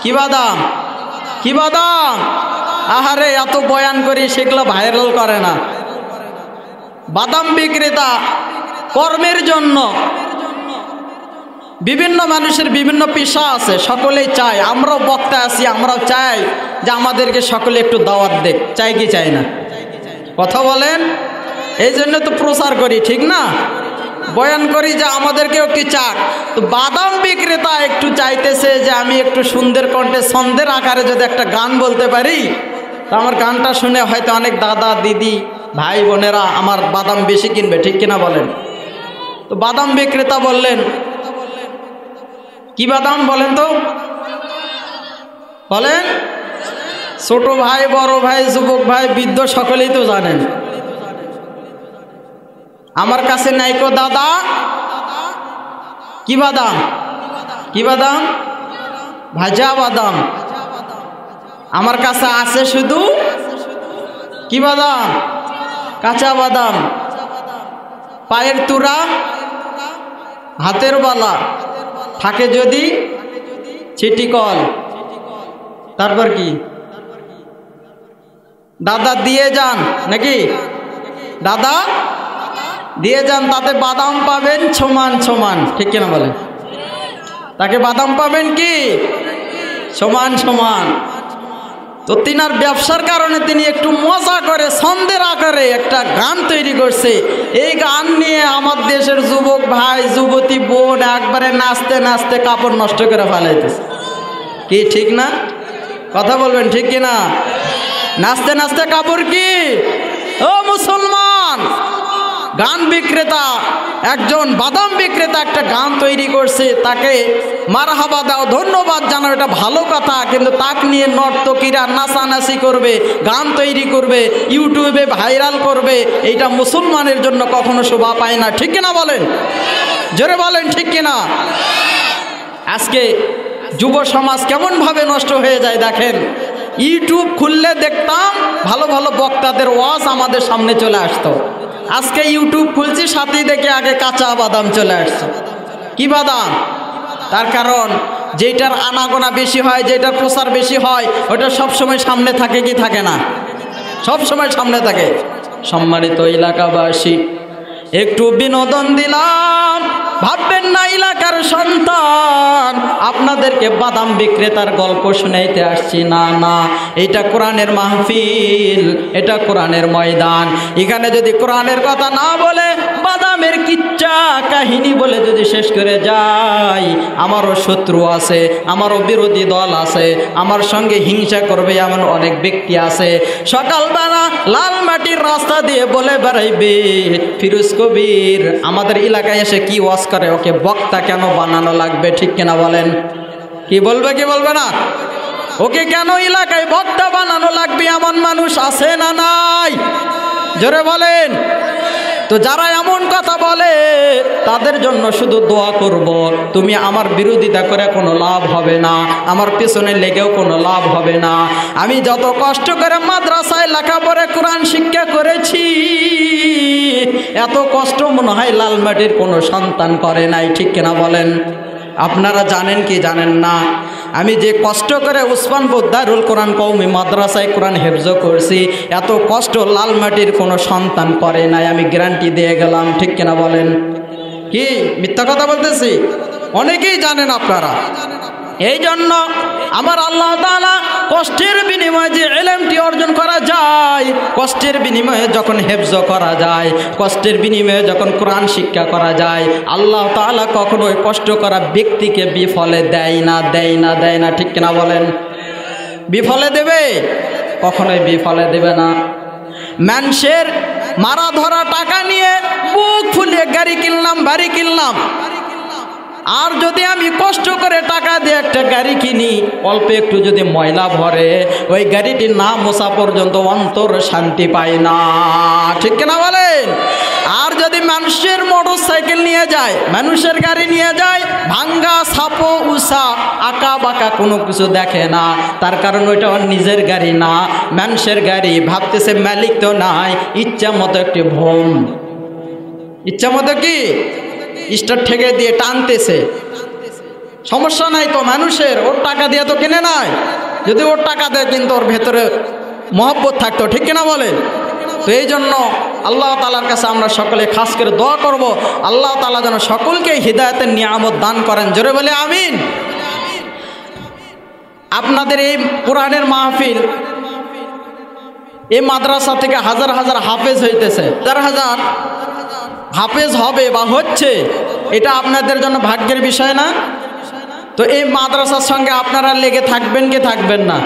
S1: কি বাদাম? কি বাদাম? আহারে এত বয়ান করি সেগুলো ভাইরাল করে না। বাদাম বিক্রেতা কর্মের জন্য বিভিন্ন মানুষের বিভিন্ন পেশা আছে, সকলেই চায়, আমরাও বক্তা আছি, আমরাও চাই যে আমাদেরকে সকলে একটু দাওয়াত দেখ। চাই কি চাই না? কথা বলেন। এই জন্য তো প্রচার করি, ঠিক না? বয়ান করি যে আমাদেরকেও একটু চাক। তো বাদাম বিক্রেতা একটু চাইতেছে যে আমি একটু সুন্দর কণ্ঠে ছন্দের আকারে যদি একটা গান বলতে পারি, তো আমার গানটা শুনে হয়তো অনেক দাদা দিদি ভাই বোনেরা আমার বাদাম বেশি কিনবে। ঠিক কিনা বলেন? তো বাদাম বিক্রেতা বললেন, কি বাদাম বলেন তো? বলেন। ছোট ভাই, বড় ভাই, যুবক ভাই, বৃদ্ধ সকলেই তো জানেন। আমার কাছে নাইকো দাদা, কি বাদাম? কি বাদাম? ভাজা বাদাম। আমার কাছে আছে শুধু কি বাদাম? কাঁচা বাদাম, পায়ের তুরা, হাতের বালা, থাকে যদি ছিটিকল, তারপর কি দাদা দিয়ে যান নাকি? দাদা দিয়ে যান, তাতে বাদাম পাবেন সমান সমান, ঠিক কিনা বলেন? তাকে বাদাম পাবেন কি সমান সমান। তো তিনার ব্যবসার কারণে তিনি একটু মজা করে ছন্দের আকারে একটা গান তৈরি করছে। এই গান নিয়ে আমার দেশের যুবক ভাই যুবতী বোন একবারে নাচতে নাচতে কাপড় নষ্ট করে ফেলাইতেছে। কি ঠিক না? কথা বলবেন ঠিক কিনা? নাচতে নাচতে কাপড় কি? ও মুসলমান, গান বিক্রেতা একজন বাদাম বিক্রেতা একটা গান তৈরি করছে, তাকে মারহাবা দাও, ধন্যবাদ জানাও, এটা ভালো কথা। কিন্তু তাকে নিয়ে নর্তকীরা নাচানাচি করবে, গান তৈরি করবে, ইউটিউবে ভাইরাল করবে, এইটা মুসলমানের জন্য কখনো শোভা পায় না, ঠিক কিনা বলেন? জোরে বলেন ঠিক কিনা? আজকে যুব সমাজ কেমনভাবে নষ্ট হয়ে যায় দেখেন। ইউটিউব খুললে দেখতাম ভালো ভালো বক্তাদের ওয়াজ আমাদের সামনে চলে আসতো। আজকে ইউটিউব খুলছি, সাথেই দেখে আগে কাঁচা বাদাম চলে আসছে। কি বাদাম? তার কারণ যেটার আনাগোনা বেশি হয়, যেটার প্রচার বেশি হয়, ওটা সবসময় সামনে থাকে কি থাকে না? সবসময় সামনে থাকে। সম্মানিত এলাকাবাসী, একটু বিনোদন দিলাম, ভাববেন না এলাকার সন্তান আপনাদেরকে বাদাম বিক্রেতার গল্প শুনাইতে আসছি, না না, এটা কোরআনের মাহফিল, এটা কোরআনের ময়দান। এখানে যদি কোরআনের কথা না বলে বাদামের কিচ্ছা কাহিনী বলে যদি শেষ করে যাই, আমারও শত্রু আছে, আমারও বিরোধী দল আছে, আমার সঙ্গে হিংসা করবে এমন অনেক ব্যক্তি আছে। সকালবেলা লাল মাটির রাস্তা দিয়ে বলে বেড়াইবে ফিরোজ কবির আমাদের এলাকায় এসে কি ওয়াজ করে, ওকে বক্তা কেন বানানো লাগবে, ঠিক কিনা বলেন? কি বলবে কি বলবে না? ওকে কেন এলাকায় বক্তা বানানো লাগবে, এমন মানুষ আছে না নাই? জোরে বলেন। তো যারা এমন কথা বলে তাদের জন্য শুধু দোয়া করব, তুমি আমার বিরোধিতা করে কোনো লাভ হবে না, আমার পেছনে লেগেও কোনো লাভ হবে না। আমি যত কষ্ট করে মাদ্রাসায় লেখাপড়া কোরআন শিক্ষা করেছি, এত কষ্ট মনে হয় লালমাটির কোনো সন্তান করে নাই, ঠিক কিনা বলেন? আপনারা জানেন কি জানেন না, আমি যে কষ্ট করে উসমানপুর দারুল কোরআন কওমি মাদ্রাসায় কোরআন হেফজ করছি, এত কষ্ট লালমাটির কোনো সন্তান করে নাই, আমি গ্যারান্টি দিয়ে গেলাম, ঠিক কিনা বলেন? কি মিথ্যা কথা বলতেছি? অনেকেই জানেন আপনারা। এই জন্য আমার আল্লাহ তাআলা কষ্টের বিনিময়ে যে ইলমটি অর্জন করা যায়, কষ্টের বিনিময়ে যখন হেফজ করা যায়, কষ্টের বিনিময়ে যখন কোরআন শিক্ষা করা যায়, আল্লাহ তাআলা কখনোই কষ্ট করা ব্যক্তিকে বিফলে দেয় না, দেয় না, দেয় না, ঠিক কিনা বলেন? বিফলে দেবে? কখনোই বিফলে দেবে না। মানুষের মারা ধরা টাকা নিয়ে বুক ফুলিয়ে গাড়ি কিনলাম, বাড়ি কিনলাম, আর যদি আমি কষ্ট করে টাকা দিয়ে একটা গাড়ি কিনি, অল্প একটু যদি ময়লা ভরে, ওই গাড়িটি না মোছা পর্যন্ত অন্তর শান্তি পায় না, ঠিক কিনা বলেন? আর যদি মানুষের মোটর সাইকেল নিয়ে যায়, মানুষের গাড়ি নিয়ে যায়, ভাঙ্গা সাপো উষা আঁকা বাঁকা কোনো কিছু দেখে না, তার কারণ ওইটা ওর নিজের গাড়ি না, মানুষের গাড়ি। ভাবতেছে মালিক তো নাই, ইচ্ছা মতো একটি ভোম, ইচ্ছা মতো কি স্টার্ট ঠেকে দিয়ে টানতেছে, সমস্যা নাই তো মানুষের, ওর টাকা দিয়ে তো কিনে নাই। যদি ওর টাকা দেয় কিন্তু ওর ভেতরে মহব্বত থাকতো, ঠিক কিনা বলেন? তো এই জন্য আল্লাহ তাআলার কাছে আমরা সকলে খাস করে দোয়া করব, আল্লাহ তাআলা যেন সকলকে হিদায়াতের নিয়ামত দান করেন। জোরে বলে আমিন। আপনাদের এই কোরআনের মাহফিল, এই মাদ্রাসা থেকে হাজার হাজার হাফেজ হইতেছে, 4,000 হাফেজ হবে বা হচ্ছে, এটা আপনাদের জন্য ভাগ্যের বিষয় না? তো এই মাদ্রাসার সঙ্গে আপনারা লেগে থাকবেন কি থাকবেন না?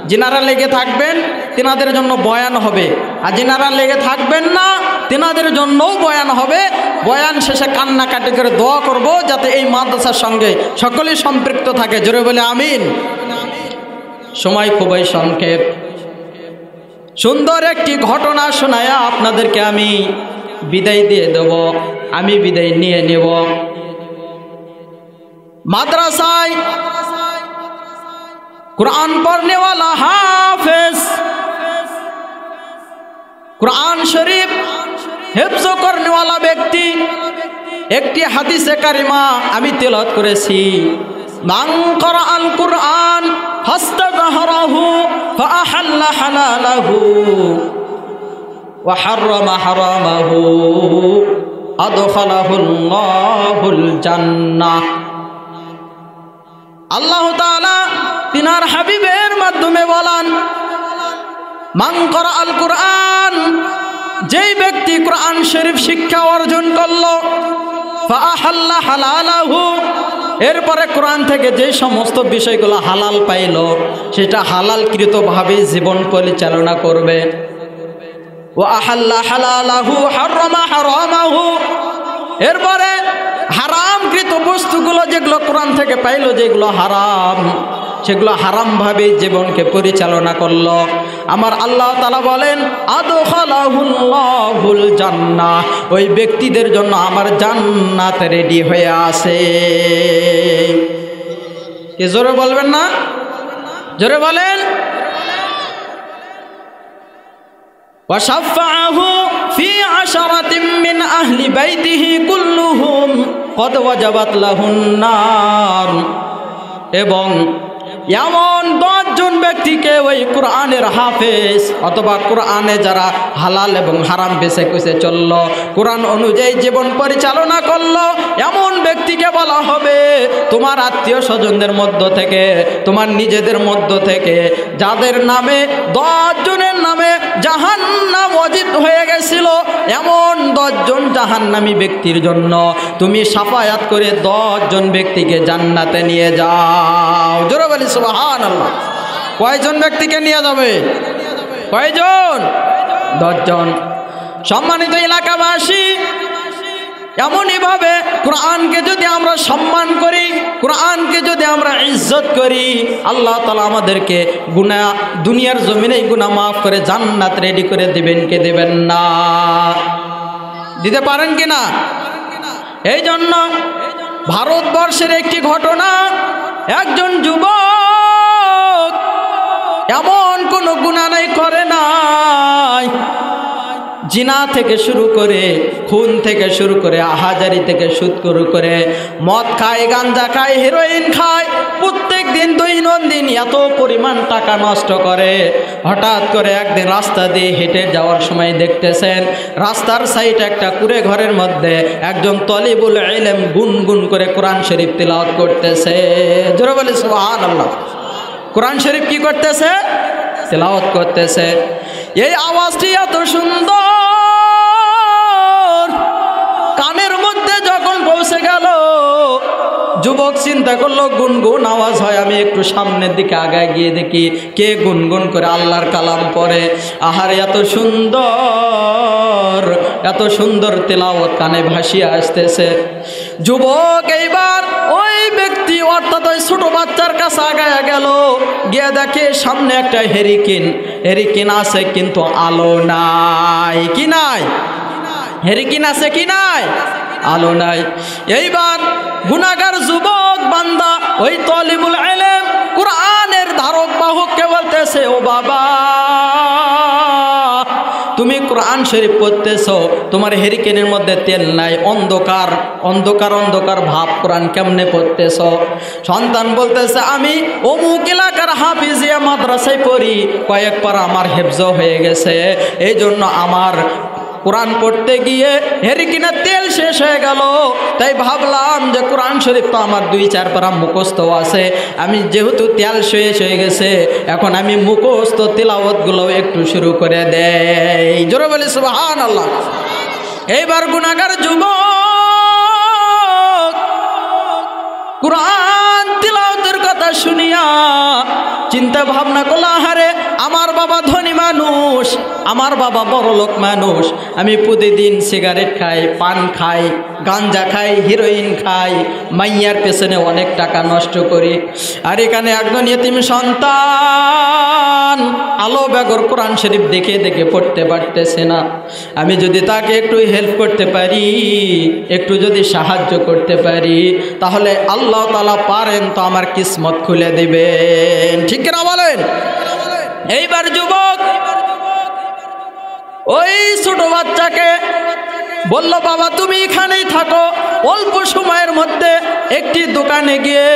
S1: যিনারা লেগে থাকবেন তিনাদের জন্য বয়ান হবে, আর যিনারা লেগে থাকবেন না তিনাদের জন্যও বয়ান হবে। বয়ান শেষে কান্নাকাটি করে দোয়া করব যাতে এই মাদ্রাসার সঙ্গে সকলেই সম্পৃক্ত থাকে। জোরে বলে আমিন। সময় খুবই সংক্ষেপ, সুন্দর একটি ঘটনা শোনায়া আপনাদেরকে আমি বিদায় দিয়ে দেব, আমি বিদায় নিয়ে নেব। মাদ্রাসায় कुरान पढ़ने वाला हाफिज, कुरान शरीफ हिफ्ज करने वाला व्यक्ति। একটি হাদিসে কারিমা আমি তেলাওয়াত করেছি, মান ক্বারাআল কুরআন ফাস্তাযহারাহু ফাআহাল্লা হালালাহু ওয়া হাররামা হারামাহু আদখালাহুল্লাহুল জান্নাহ। আল্লাহ তাআলা তিনার হাবিবের মাধ্যমে বলেন, মান ক্বারাআল কুরআন, যেই ব্যক্তি কোরআন শরীফ শিক্ষা অর্জন করলো, ফাআহাল্লা হালালাহু, এরপরে কোরআন থেকে যে সমস্ত বিষয়গুলো হালাল পাইল সেটা হালালকৃতভাবে জীবন পরিচালনা করবে। ওয়া আহাল্লা হালালাহু হাররামা হারামাহু, এরপরে হারামকৃত বস্তুগুলো যেগুলো কোরআন থেকে পাইল, যেগুলো হারাম, সেগুলো হারামভাবে জীবনকে পরিচালনা করলো। আমার আল্লাহ তাআলা বলেন, আদখালাহুল্লাহুল জান্নাহ, ওই ব্যক্তিদের জন্য আমার জান্নাত রেডি হয়ে আছে। কে জোরে বলবেন না? জোরে বলেন। ওয়াশাফাআহু ফি আশরাতিন মিন আহলি বাইতিহি কুল্লুহুম কদ ওয়াজাবাত লাহুন নার, এবং এমন 10 জন ব্যক্তিকে ওই কোরআনের হাফেজ অথবা কোরআনে যারা হালাল এবং হারাম বেছে কুছে চলল, কোরআন অনুযায়ী জীবন পরিচালনা করলো, এমন ব্যক্তিকে বলা হবে তোমার আত্মীয় স্বজনদের মধ্য থেকে, তোমার নিজেদের মধ্য থেকে যাদের নামে 10 জনের নামে জাহান্নাম ওয়াজিব হয়ে গেছিল, এমন 10 জন জাহান্নামী ব্যক্তির জন্য তুমি শাফায়াত করে 10 জন ব্যক্তিকে জান্নাতে নিয়ে যাও। জোরে বলি সুবহানাল্লাহ। কয়জন ব্যক্তিকে নিয়ে যাবে? কয়জন? 10 জন। সম্মানিত এলাকাবাসী, এমনইভাবে কোরআনকে যদি আমরা সম্মান করি, কোরআনকে যদি আমরা ইজ্জত করি, আল্লাহ তাআলা আমাদেরকে গুনাহ, দুনিয়ার জমিনে গুনাহ মাফ করে জান্নাত রেডি করে দিবেন কে দিবেন না? দিতে পারেন কি না? এই জন্য ভারতবর্ষের একটি ঘটনা, একজন যুবক এমন কোনো গুনাহ নাই করে নাই, জিনা থেকে শুরু করে, খুন থেকে শুরু করে, আহাজারি থেকে শুরু করে, মদ খায়, গাঞ্জা খায়, হেরোইন খায়, প্রত্যেক দিন দৈনন্দিন এত পরিমাণ টাকা নষ্ট করে। হঠাৎ করে একদিন রাস্তা দিয়ে হেঁটে যাওয়ার সময় দেখতেছেন রাস্তার সাইডে একটা কুড়ে ঘরের মধ্যে একজন তলিবুল ইলম গুনগুন করে কোরআন শরীফ তিলাওয়াত করতেছে। জোরে বলি সুবহানাল্লাহ। কোরআন শরীফ কি করতেছে? তিলাওয়াত করতেছে। এই আওয়াজটি এত সুন্দর, কানের মধ্যে যখন পৌঁছে গেল, যুবক চিন্তা করলো গুনগুন আওয়াজ হয়, আমি একটু সামনের দিকে আগায় গিয়ে দেখি কে গুনগুন করে আল্লাহর কালাম পড়ে। আহারে এত সুন্দর, এত সুন্দর তেলাওয়াত কানে ভাসিয়ে আসতেছে। যুবক এইবার ওই ব্যক্তি অর্থাৎ ওই ছোট বাচ্চার কাছে আগায় গেল, গিয়ে দেখে সামনে একটা হেরিকেন আছে কিন্তু আলো নাই। কি নাই? হেরিকেন আছে কি নাই? আলো নাই। এইবার গুনাহগার যুবক বান্দা ওই তলিবুল ইলম কোরআনের ধারক বাহককে বলতেছে, ও বাবা, তুমি কোরআন শরীফ পড়তেছো, তোমার হেরিকেনের মধ্যে তেল নাই, অন্ধকার অন্ধকার অন্ধকার ভাব, কোরআন কেমনে পড়তেছো? সন্তান বলতেছে, আমি অমুক এলাকার হাফিজিয়া মাদ্রাসায় পড়ি, কয়েকবার আমার হেফজ হয়ে গেছে, এই জন্য আমার কোরআন পড়তে গিয়ে হেরিকেনের তেল শেষ হয়ে গেল, তাই ভাবলাম যে কোরআন শরীফ তো আমার 2-4 পারা মুখস্থ আছে, আমি যেহেতু তেল শেষ হয়ে গেছে, এখন আমি মুখস্থ তিলাওয়াতগুলো একটু শুরু করে দেই। জোরে বলি সুবহানাল্লাহ। এইবার গুনাহগার যুবক কোরআন তিলাওয়াতের কথা শুনিয়া চিন্তা ভাবনা করলো, আহারে আমার বাবা ধনী মানুষ, আমার বাবা বড় লোক মানুষ, আমি প্রতিদিন সিগারেট খাই, পান খাই, গাঞ্জা খাই, হিরোইন খাই, মাইয়ার পেছনে অনেক টাকা নষ্ট করি। আর এখানে একজন ইতিম সন্তান আলো বেগর কোরআন শরীফ দেখে দেখে পড়তে পারতেছে না। আমি যদি তাকে একটু হেল্প করতে পারি, একটু যদি সাহায্য করতে পারি, তাহলে আল্লাহ তাআলা পারেন তো আমার কিসমত খুলে দিবেন। ঠিক না বলেন? এইবার যুবক ওই ছোট বাচ্চাকে বলল, বাবা তুমি এখানেই থাকো। অল্প সময়ের মধ্যে একটি দোকানে গিয়ে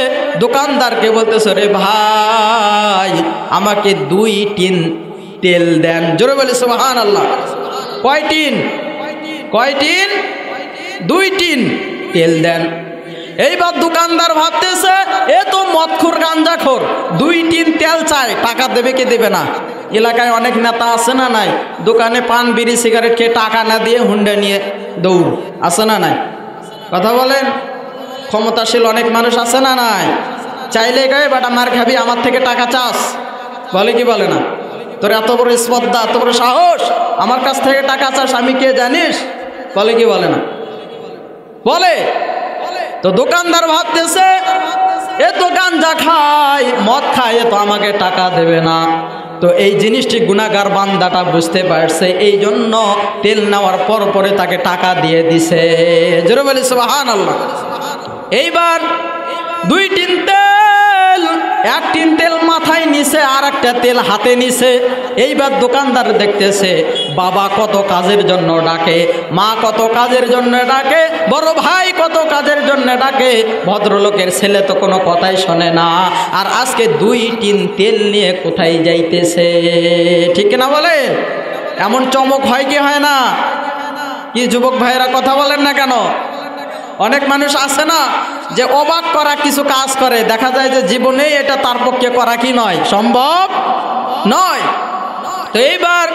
S1: দোকানদারকে বলতেছে, রে ভাই আমাকে 2 টিন তেল দেন। জোরে বলে সুবহানাল্লাহ। কয় টিন? 2 টিন তেল দেন। এইবার দোকানদার ভাবতেছে এ তো মদখোর গাঞ্জাখোর, 2 টিন তেল চায়, টাকা দেবে কি দেবে না? এলাকায় অনেক নেতা আছে না নাই, দোকানে পান বিড়ি সিগারেট খেয়ে টাকা না দিয়ে হুন্ডা নিয়ে দৌড়, আছে না নাই? কথা বলেন। ক্ষমতাশীল অনেক মানুষ আছে না নাই? চাইলে গায়ে বাট আমার খাবি, আমার থেকে টাকা চাস, বলে কি বলে না? তোর এত বড় স্পর্ধা, এত বড় সাহস, আমার কাছ থেকে টাকা চাস, আমি কে জানিস? বলে কি বলে না? বলে। তো দোকানদার ভাবতেছে এ তো গাঞ্জা খায়, মদ খায়, এ তো আমাকে টাকা দেবে না। তো এই জিনিসটি গুনাহগার বান্দাটা বুঝতে পারছে, এই জন্য তেল নেওয়ার পর পরে তাকে টাকা দিয়ে দিছে। জোরে বলি সুবহানাল্লাহ। এইবার 2 টিন তেল, 1 টিন তেল মাথায় নিছে, আর একটা তেল হাতে নিছে। এইবার দোকানদার দেখতেছে বাবা কত কাজের জন্য ডাকে, মা কত কাজের জন্য ডাকে, বড় ভাই কত কাজের জন্য ডাকে, ভদ্রলোকের ছেলে তো কোনো কথাই শোনে না, আর আজকে 2 টিন তেল নিয়ে কোথায় যাইতেছে? ঠিক না বলে? এমন চমক হয় কি হয় না? কি যুবক ভাইয়েরা কথা বলেন না কেন? অনেক মানুষ আছে না যে অবাক করা কিছু কাজ করে, দেখা যায় যে জীবনে এটা তার পক্ষে করা কি নয়, সম্ভব নয়। তো এইবার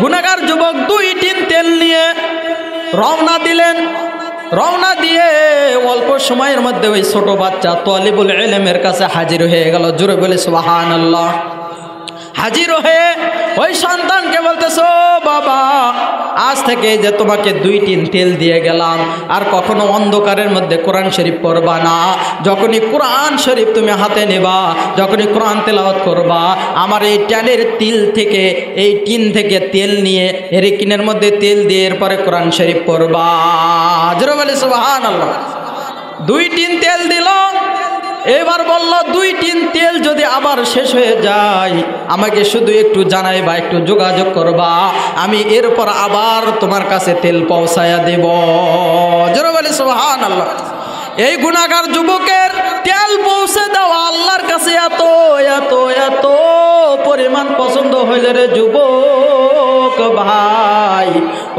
S1: গুনাহগার যুবক 2 টিন তেল নিয়ে রওনা দিলেন। রওনা দিয়ে অল্প সময়ের মধ্যে ওই ছোট বাচ্চা তালিবুল ইলমের কাছে হাজির হয়ে গেল। জোরে বলে সুবহানাল্লাহ। হাজির হয়ে ওই সন্তানকে বলতেছো, বাবা আজ থেকে যে তোমাকে 2 টিন তেল দিয়ে গেলাম, আর কখনো অন্ধকারের মধ্যে কোরআন শরীফ পড়বা না। যখনই কোরআন শরীফ তুমি হাতে নেবা, যখনই কোরআন তেলাওয়াত করবা, আমার এই টিনের তিল থেকে, এই টিন থেকে তেল নিয়ে এরিকিনের মধ্যে তেল দিয়ে এরপরে কোরআন শরীফ পড়বা। জোরে বলে সুবহানাল্লাহ। 2 টিন তেল দিল। এবার বলল 2 টিন তেল যদি আবার শেষ হয়ে যায়, আমাকে শুধু একটু জানাইবা, একটু যোগাযোগ করবা, আমি এরপর আবার তোমার কাছে তেল পৌঁছায়া দেব। জোরে বলে সুবহানাল্লাহ। এই গুনাহগার যুবকের তেল পৌঁছে দেওয়া আল্লাহর কাছে এত এত এত পরিমাণ পছন্দ হইলে রে যুবক ভাই,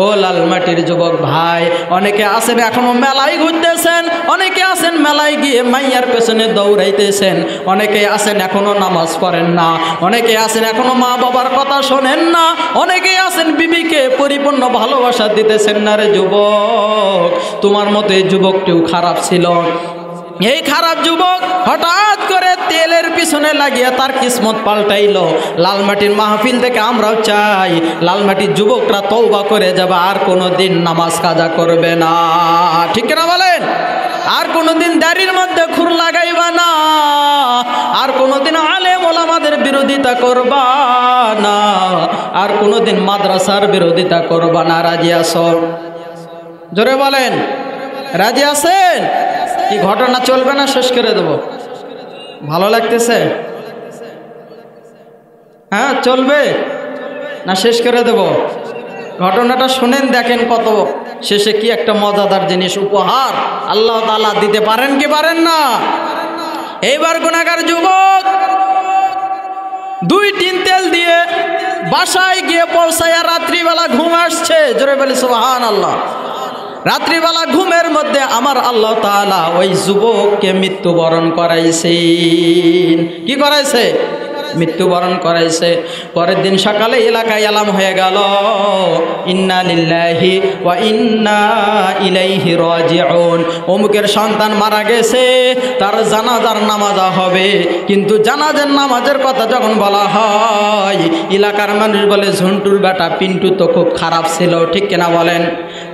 S1: ও লালমাটির যুবক ভাই, অনেকে আছেন এখনো মেলায় ঘুরতেছেন, অনেকে আছেন মেলায় গিয়ে মাইয়ার পেছনে দৌড়াইতেছেন, অনেকে আছেন এখনো নামাজ পড়েন না, অনেকে আছেন এখনো মা বাবার কথা শোনেন না, অনেকে আছেন বিবিকে পরিপূর্ণ ভালোবাসা দিতেছেন না রে যুবক। তোমার মতো এই যুবকটিও খারাপ ছিল। এই খারাপ যুবক হঠাৎ করে তেলের পিছনে লাগিয়ে তার কিসমত পাল্টাইল। লালমাটির মাহফিল থেকে আমরাও চাই লালমাটির যুবকরা তওবা করে যাবে, আর কোনোদিন নামাজ কাজা করবে না। ঠিক না বলেন? আর কোনোদিন দাড়ির মধ্যে খুর লাগাইবা না, আর কোনোদিন আলেম ওলামাদের বিরোধিতা করবা না, আর কোনোদিন মাদ্রাসার বিরোধিতা করবা না। রাজি আছো? জোরে বলেন, রাজি আছেন? কি ঘটনা চলবে না শেষ করে দেব? ভালো লাগতেছে? হ্যাঁ চলবে না শেষ করে দেব? ঘটনাটা শুনেন, দেখেন কত শেষে কি একটা মজাদার জিনিস উপহার আল্লাহ তাআলা দিতে পারেন কি পারেন না। এইবার গুনাহগার যুবক 2 টিন তেল দিয়ে বাসায় গিয়ে পৌঁছায়া রাত্রিবেলা ঘুম আসছে। জোরে বলি সুবহানাল্লাহ। রাত্রিবেলা ঘুমের মধ্যে আমার আল্লাহ তাআলা ওই যুবককে মৃত্যুবরণ করাইছেন। কি করাইছে? মৃত্যুবরণ করাইছে। পরের দিন সকালে এলাকায় এলাম হয়ে গেল, ইন্না লিল্লাহি ওয়া ইন্না ইলাইহি রাজিউন, অমুকের সন্তান মারা গেছে, তার জানাজার নামাজ হবে। কিন্তু জানাজার নামাজের কথা যখন বলা হয়, এলাকার মানুষ বলে ঝন্টুর বেটা পিন্টু তো খুব খারাপ ছিল, ঠিক কিনা বলেন?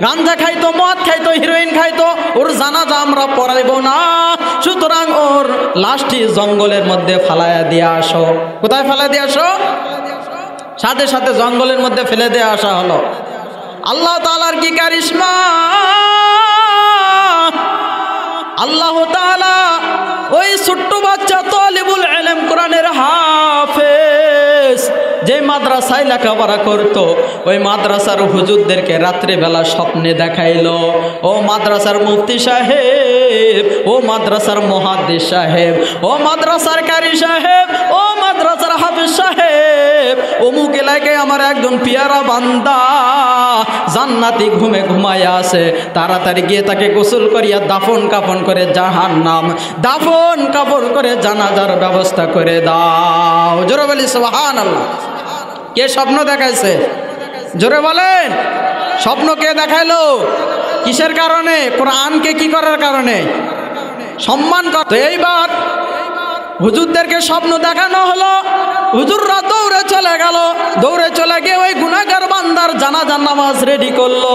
S1: গাঞ্জা খাইতো, মদ খাইতো, হিরোইন খাইতো, ওর জানাজা আমরা পড়াইব না, সুতরাং ওর লাশটি জঙ্গলের মধ্যে ফালাইয়া দিয়ে আসো। কোথায় ফেলে দিয়ে আসো? সাথে সাথে জঙ্গলের মধ্যে ফেলে দিয়ে আসা হলো। আল্লাহ তাআলার কি কারিশমা! আল্লাহ তাআলা ওই ছোট্ট বাচ্চা তালিবুল ইলম, কোরআনের হাফেজ, যে মাদ্রাসায় লেখাপড়া করত, ওই মাদ্রাসার হুজুরদেরকে রাত্রেবেলা স্বপ্নে দেখাইলো, ও মাদ্রাসার মুফতি সাহেব, ও মাদ্রাসার মুহাদ্দিস সাহেব, ও মাদ্রাসার কারি সাহেব, ও মাদ্রাসার হাফেজ সাহেব, অমুক এলাকায় আমার একজন পিয়ারা বান্দা জান্নাতি ঘুমে ঘুমায় আছে, তাড়াতাড়ি গিয়ে তাকে গোসল করিয়া দাফন কাফন করে জাহান্নাম, দাফন কাফন করে জানাজার ব্যবস্থা করে দাও। জোরে বলি সুবহানাল্লাহ। কে স্বপ্ন দেখাইছে? জোরে বলেন। স্বপ্ন কে দেখাইলো? কিসের কারণে? কোরআনকে কি করার কারণে? সম্মান কর। তো এইবার হুজুরদেরকে স্বপ্ন দেখানো হলো, হুজুররা দৌড়ে চলে গেল, দৌড়ে চলে গিয়ে ওই গুনাহগার বান্দার জানাজার নামাজ রেডি করলো।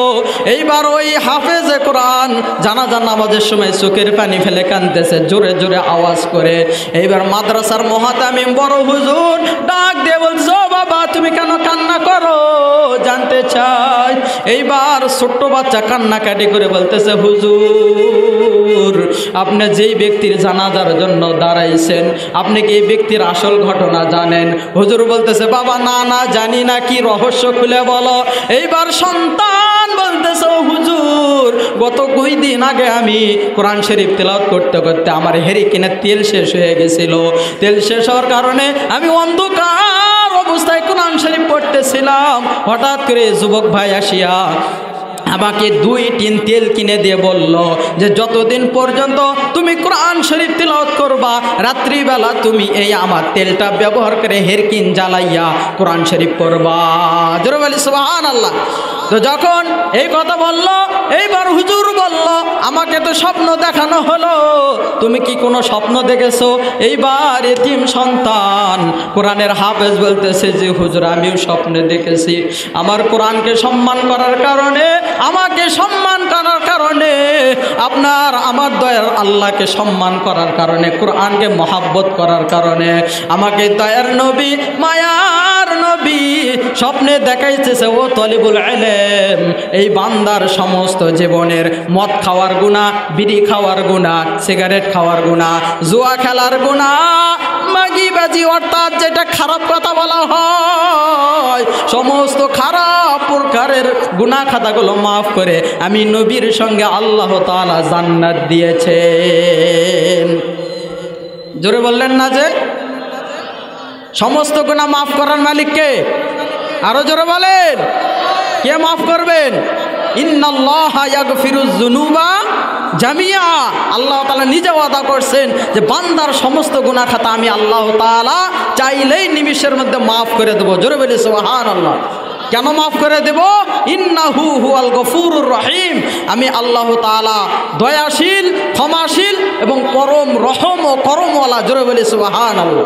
S1: এইবার ওই হাফেজে কোরআন জানাজার নামাজের সময় চোখের পানি ফেলে কাঁদতেছে জোরে জোরে আওয়াজ করে। এইবার মাদ্রাসার মুহাতামিম বড় হুজুর ডাক দিয়ে বলছে, ও বাবা তুমি কেন কান্না করো, জানতে চাই। এইবার ছোট্ট বাচ্চা কান্নাকাটি করে বলতেছে, হুজুর আপনি যেই ব্যক্তির জানাজার জন্য দাঁড়াইছেন, আপনি কি এই ব্যক্তির আসল ঘটনা জানেন? হুজুর বলতেছে, বাবা না না জানি না, কি রহস্য খুলে বলো। এইবার সন্তান বলতেছে, ও হুজুর গত 2 দিন আগে আমি কোরআন শরীফ তেলাওয়াত করতে করতে আমার হেরিকেনের তেল শেষ হয়ে গেছিল। তেল শেষ হওয়ার কারণে আমি অন্ধকার অবস্থায় কোরআন শরীফ পড়তেছিলাম। হঠাৎ করে যুবক ভাই আসিয়া আমাকে 2 টিন তেল কিনে দিয়ে বলল যে যতদিন পর্যন্ত তুমি কোরআন শরীফ তেলাওয়াত করবা, রাত্রিবেলা তুমি এই আমার তেলটা ব্যবহার করে হেরকিন জ্বালাইয়া কোরআন শরীফ পড়বা। জোরে বলি সুবহানাল্লাহ। তো যখন এই কথা বলল, এইবার হুজুর বলল, আমাকে তো স্বপ্ন দেখানো হলো, তুমি কি কোনো স্বপ্ন দেখেছো? এইবার এতিম সন্তান কোরআনের হাফেজ বলতেছে যে হুজুর আমিও স্বপ্নে দেখেছি, আমার কোরআনকে সম্মান করার কারণে, আমাকে সম্মান করার কারণে, আপনার আমার দয়ার আল্লাহকে সম্মান করার কারণে, কোরআনকে মহাব্বত করার কারণে আমাকে দয়ার নবী, মায়ার নবী স্বপ্নে দেখাইতেছে, ও তলিবুল ইলম এই বান্দার সমস্ত জীবনের মদ খাওয়ার গুনাহ, বিড়ি খাওয়ার গুনাহ, সিগারেট খাওয়ার গুনাহ, জুয়া খেলার গুনাহ, মাগিবাজি অর্থাৎ যেটা খারাপ কথা বলা হয়, সমস্ত খারাপ প্রকারের গুনাহ খাতাগুলো মাফ করে আমি নবীর সঙ্গে আল্লাহ তাআলা জান্নাত দিয়েছেন। জোরে বললেন না যে সমস্ত গুনাহ মাফ করার মালিক কে? আরো জোরে বলেন, কে মাফ করবেন? ইন্নাল্লাহা ইয়াগফিরুয যুনুবা জামিয়া। আল্লাহ তাআলা নিজে ওয়াদা করছেন যে বান্দার সমস্ত গুনাহ খাতা আমি আল্লাহ তাআলা চাইলেই নিমিষের মধ্যে মাফ করে দেব। জোরে বলি সুবহানাল্লাহ। কেন মাফ করে দেব? ইন্নাহু হুয়াল গফুরুর রহিম, আমি আল্লাহ তাআলা দয়াশীল, ক্ষমাশীল এবং পরম রহম ও করমওয়ালা। জোরে বলি সুবহানাল্লাহ।